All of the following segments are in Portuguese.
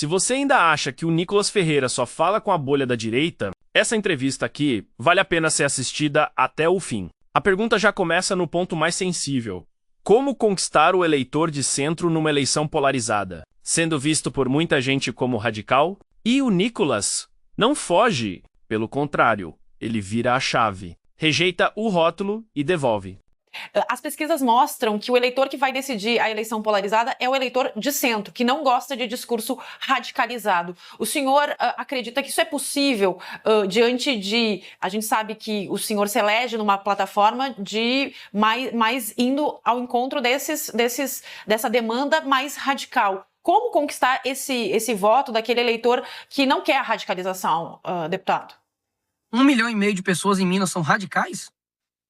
Se você ainda acha que o Nicolas Ferreira só fala com a bolha da direita, essa entrevista aqui vale a pena ser assistida até o fim. A pergunta já começa no ponto mais sensível. Como conquistar o eleitor de centro numa eleição polarizada, sendo visto por muita gente como radical? E o Nicolas não foge, pelo contrário, ele vira a chave, rejeita o rótulo e devolve. As pesquisas mostram que o eleitor que vai decidir a eleição polarizada é o eleitor de centro, que não gosta de discurso radicalizado. O senhor acredita que isso é possível diante de... A gente sabe que o senhor se elege numa plataforma de mais indo ao encontro dessa demanda mais radical. Como conquistar esse voto daquele eleitor que não quer a radicalização, deputado? 1,5 milhão de pessoas em Minas são radicais?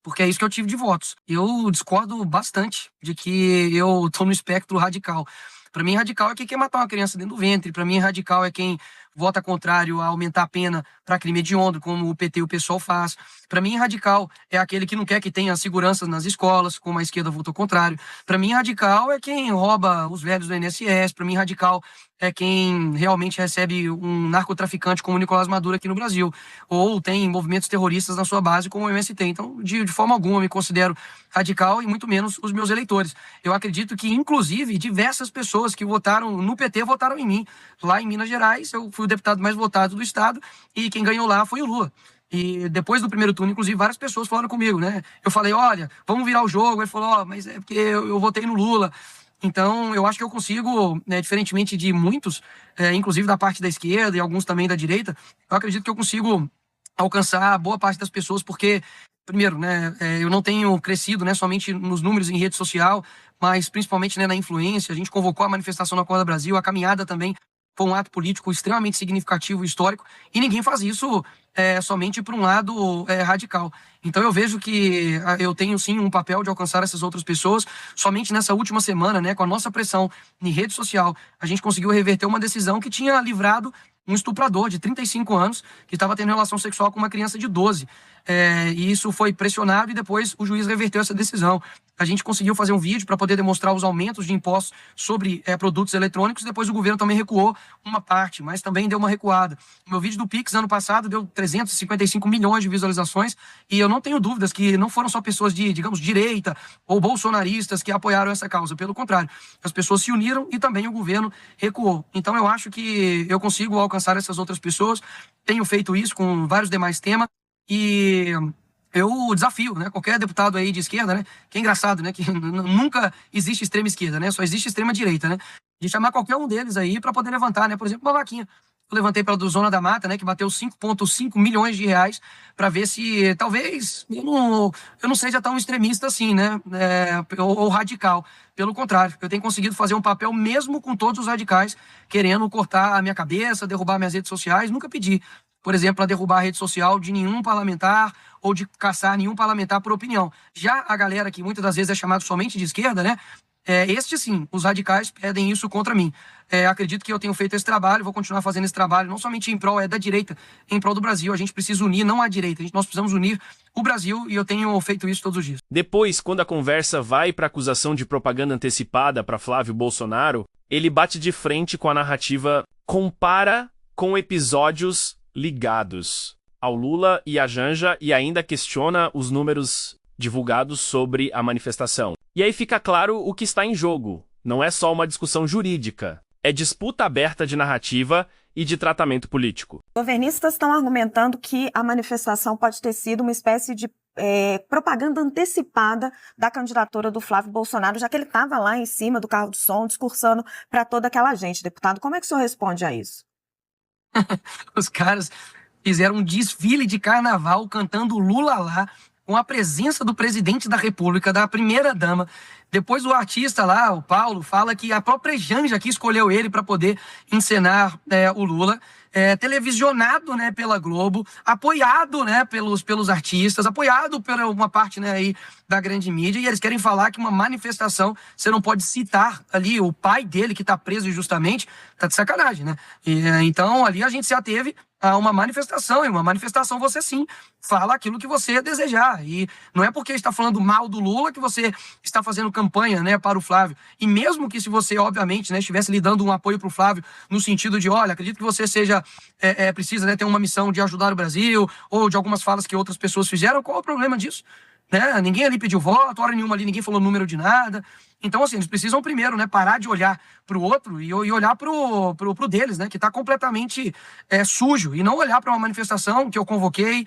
Porque é isso que eu tive de votos. Eu discordo bastante de que eu tô no espectro radical. Para mim, radical é quem quer matar uma criança dentro do ventre. Para mim, radical é quem vota contrário a aumentar a pena para crime hediondo, como o PT e o PSOL faz. Para mim, radical é aquele que não quer que tenha segurança nas escolas, como a esquerda votou contrário. Para mim, radical é quem rouba os velhos do INSS. Para mim, radical é quem realmente recebe um narcotraficante como o Nicolás Maduro aqui no Brasil, ou tem movimentos terroristas na sua base, como o MST. Então, de forma alguma, eu me considero radical e muito menos os meus eleitores. Eu acredito que, inclusive, diversas pessoas que votaram no PT votaram em mim. Lá em Minas Gerais, eu fui o deputado mais votado do estado e quem ganhou lá foi o Lula. E depois do primeiro turno, inclusive, várias pessoas falaram comigo, né? Eu falei, olha, vamos virar o jogo. Ele falou, mas é porque eu votei no Lula. Então, eu acho que eu consigo, né, diferentemente de muitos, inclusive da parte da esquerda e alguns também da direita, eu acredito que eu consigo alcançar boa parte das pessoas, porque, primeiro, né, eu não tenho crescido, né, somente nos números em rede social, mas principalmente, né, na influência. A gente convocou a manifestação na Acorda Brasil, a caminhada também foi um ato político extremamente significativo e histórico, e ninguém faz isso somente por um lado radical. Então eu vejo que eu tenho sim um papel de alcançar essas outras pessoas. Somente nessa última semana, né, com a nossa pressão em rede social, a gente conseguiu reverter uma decisão que tinha livrado um estuprador de 35 anos que estava tendo relação sexual com uma criança de 12. E isso foi pressionado e depois o juiz reverteu essa decisão. A gente conseguiu fazer um vídeo para poder demonstrar os aumentos de impostos sobre produtos eletrônicos. Depois o governo também recuou uma parte, mas também deu uma recuada. O meu vídeo do Pix ano passado deu 355 milhões de visualizações e eu não tenho dúvidas que não foram só pessoas de, digamos, direita ou bolsonaristas que apoiaram essa causa. Pelo contrário, as pessoas se uniram e também o governo recuou. Então eu acho que eu consigo alcançar essas outras pessoas. Tenho feito isso com vários demais temas e eu desafio, né, qualquer deputado aí de esquerda, né, que é engraçado, né, que nunca existe extrema esquerda, né, só existe extrema direita, né, de chamar qualquer um deles aí para poder levantar, né, por exemplo, uma vaquinha. Eu levantei para a do Zona da Mata, né, que bateu 5,5 milhões de reais para ver se talvez eu não seja tão extremista assim, né, ou radical. Pelo contrário, eu tenho conseguido fazer um papel mesmo com todos os radicais querendo cortar a minha cabeça, derrubar minhas redes sociais. Nunca pedi, por exemplo, a derrubar a rede social de nenhum parlamentar ou de caçar nenhum parlamentar por opinião. Já a galera que muitas das vezes é chamada somente de esquerda, né? Este sim, os radicais pedem isso contra mim. Acredito que eu tenho feito esse trabalho, vou continuar fazendo esse trabalho, não somente em prol da direita, em prol do Brasil. A gente precisa unir, não a direita, nós precisamos unir o Brasil e eu tenho feito isso todos os dias. Depois, quando a conversa vai para acusação de propaganda antecipada para Flávio Bolsonaro, ele bate de frente com a narrativa compara com episódios ligados ao Lula e à Janja e ainda questiona os números divulgados sobre a manifestação. E aí fica claro o que está em jogo. Não é só uma discussão jurídica, é disputa aberta de narrativa e de tratamento político. Governistas estão argumentando que a manifestação pode ter sido uma espécie de propaganda antecipada da candidatura do Flávio Bolsonaro, já que ele estava lá em cima do carro de som discursando para toda aquela gente. Deputado, como é que o senhor responde a isso? Os caras fizeram um desfile de carnaval cantando Lula lá, com a presença do presidente da República, da primeira-dama. Depois o artista lá, o Paulo, fala que a própria Janja que escolheu ele para poder encenar o Lula, televisionado, né, pela Globo, apoiado, né, pelos artistas, apoiado por uma parte, né, aí da grande mídia, e eles querem falar que uma manifestação, você não pode citar ali o pai dele, que está preso injustamente, tá de sacanagem, né? Então, ali a gente se ateve a uma manifestação, e uma manifestação você sim fala aquilo que você desejar, e não é porque está falando mal do Lula que você está fazendo campanha, né, para o Flávio, e mesmo que se você, obviamente, né, estivesse lhe dando um apoio para o Flávio, no sentido de, olha, acredito que você seja, precisa, né, ter uma missão de ajudar o Brasil, ou de algumas falas que outras pessoas fizeram, qual é o problema disso? Né? Ninguém ali pediu voto, hora nenhuma ali ninguém falou número de nada. Então, assim, eles precisam primeiro, né, parar de olhar para o outro e olhar pro deles, né, que está completamente sujo, e não olhar para uma manifestação que eu convoquei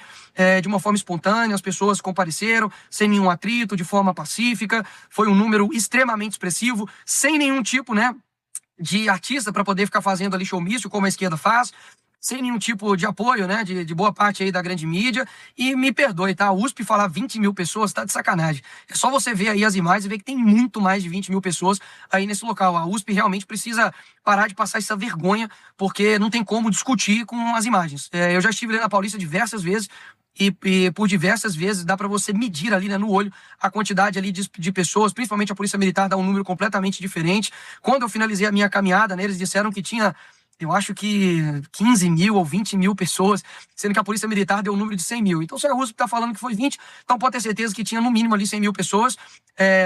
de uma forma espontânea, as pessoas compareceram, sem nenhum atrito, de forma pacífica, foi um número extremamente expressivo, sem nenhum tipo, né, de artista para poder ficar fazendo ali showmício, como a esquerda faz, sem nenhum tipo de apoio, né, de boa parte aí da grande mídia, e me perdoe, tá? A USP falar 20 mil pessoas tá de sacanagem. É só você ver aí as imagens e ver que tem muito mais de 20 mil pessoas aí nesse local. A USP realmente precisa parar de passar essa vergonha, porque não tem como discutir com as imagens. Eu já estive ali na Paulista diversas vezes, e por diversas vezes dá para você medir ali, né, no olho a quantidade ali de pessoas, principalmente a Polícia Militar dá um número completamente diferente. Quando eu finalizei a minha caminhada, né, eles disseram que tinha, eu acho que 15 mil ou 20 mil pessoas, sendo que a Polícia Militar deu um número de 100 mil. Então, se a USP está falando que foi 20, então pode ter certeza que tinha no mínimo ali 100 mil pessoas,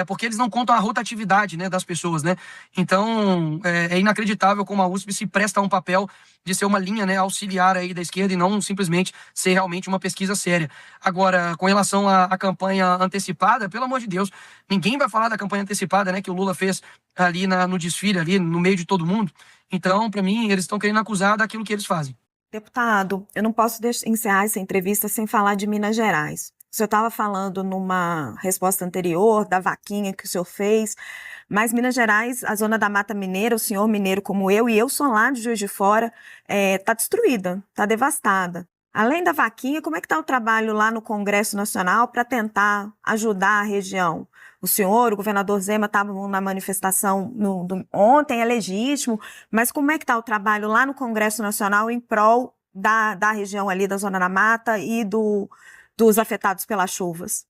porque eles não contam a rotatividade, né, das pessoas, né? Então, é inacreditável como a USP se presta a um papel de ser uma linha, né, auxiliar aí da esquerda e não simplesmente ser realmente uma pesquisa séria. Agora, com relação à campanha antecipada, pelo amor de Deus, ninguém vai falar da campanha antecipada, né, que o Lula fez ali no desfile, ali no meio de todo mundo. Então, para mim, eles estão querendo acusar daquilo que eles fazem. Deputado, eu não posso encerrar essa entrevista sem falar de Minas Gerais. O senhor estava falando numa resposta anterior da vaquinha que o senhor fez, mas Minas Gerais, a zona da Mata Mineira, o senhor mineiro como eu, e eu sou lá de Juiz de Fora, está destruída, está devastada. Além da vaquinha, como é que está o trabalho lá no Congresso Nacional para tentar ajudar a região? O senhor, o governador Zema, estavam na manifestação ontem, é legítimo, mas como é que está o trabalho lá no Congresso Nacional em prol da região ali da Zona da Mata e dos afetados pelas chuvas?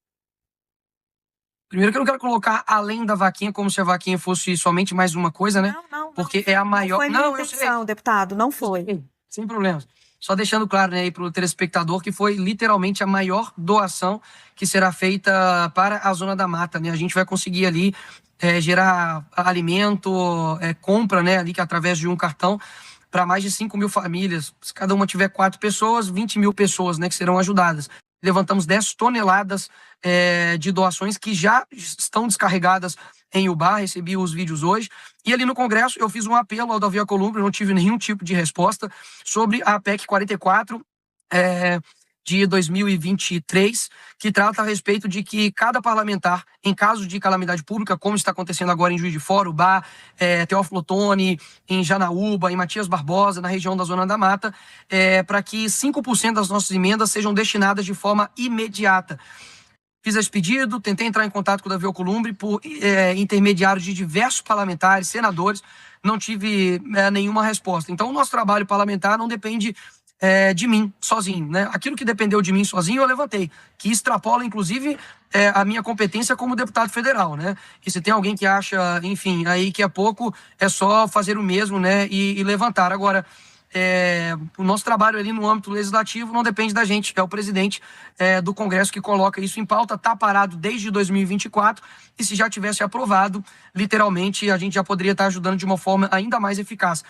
Primeiro que eu não quero colocar além da vaquinha, como se a vaquinha fosse somente mais uma coisa, né? Não. Porque é a maior... Não foi minha intenção, deputado, não foi. Sem problemas. Só deixando claro, né, aí para o telespectador que foi literalmente a maior doação que será feita para a Zona da Mata, né? A gente vai conseguir ali gerar alimento, compra, né, ali que através de um cartão para mais de 5 mil famílias. Se cada uma tiver 4 pessoas, 20 mil pessoas, né, que serão ajudadas. Levantamos 10 toneladas de doações que já estão descarregadas em Ubá, recebi os vídeos hoje, e ali no Congresso eu fiz um apelo ao Davi Alcolumbre, não tive nenhum tipo de resposta sobre a PEC 44 de 2023, que trata a respeito de que cada parlamentar, em caso de calamidade pública, como está acontecendo agora em Juiz de Fora, Ubá, Teófilo Otoni, em Janaúba, em Matias Barbosa, na região da Zona da Mata, para que 5% das nossas emendas sejam destinadas de forma imediata. Fiz esse pedido, tentei entrar em contato com o Davi Alcolumbre por intermediário de diversos parlamentares, senadores, não tive nenhuma resposta. Então, o nosso trabalho parlamentar não depende de mim, sozinho, né? Aquilo que dependeu de mim sozinho, eu levantei, que extrapola, inclusive, a minha competência como deputado federal, né? E se tem alguém que acha, enfim, aí que é pouco, é só fazer o mesmo, né? E levantar. Agora, o nosso trabalho ali no âmbito legislativo não depende da gente, é o presidente do Congresso que coloca isso em pauta, está parado desde 2024, e se já tivesse aprovado, literalmente a gente já poderia estar ajudando de uma forma ainda mais eficaz.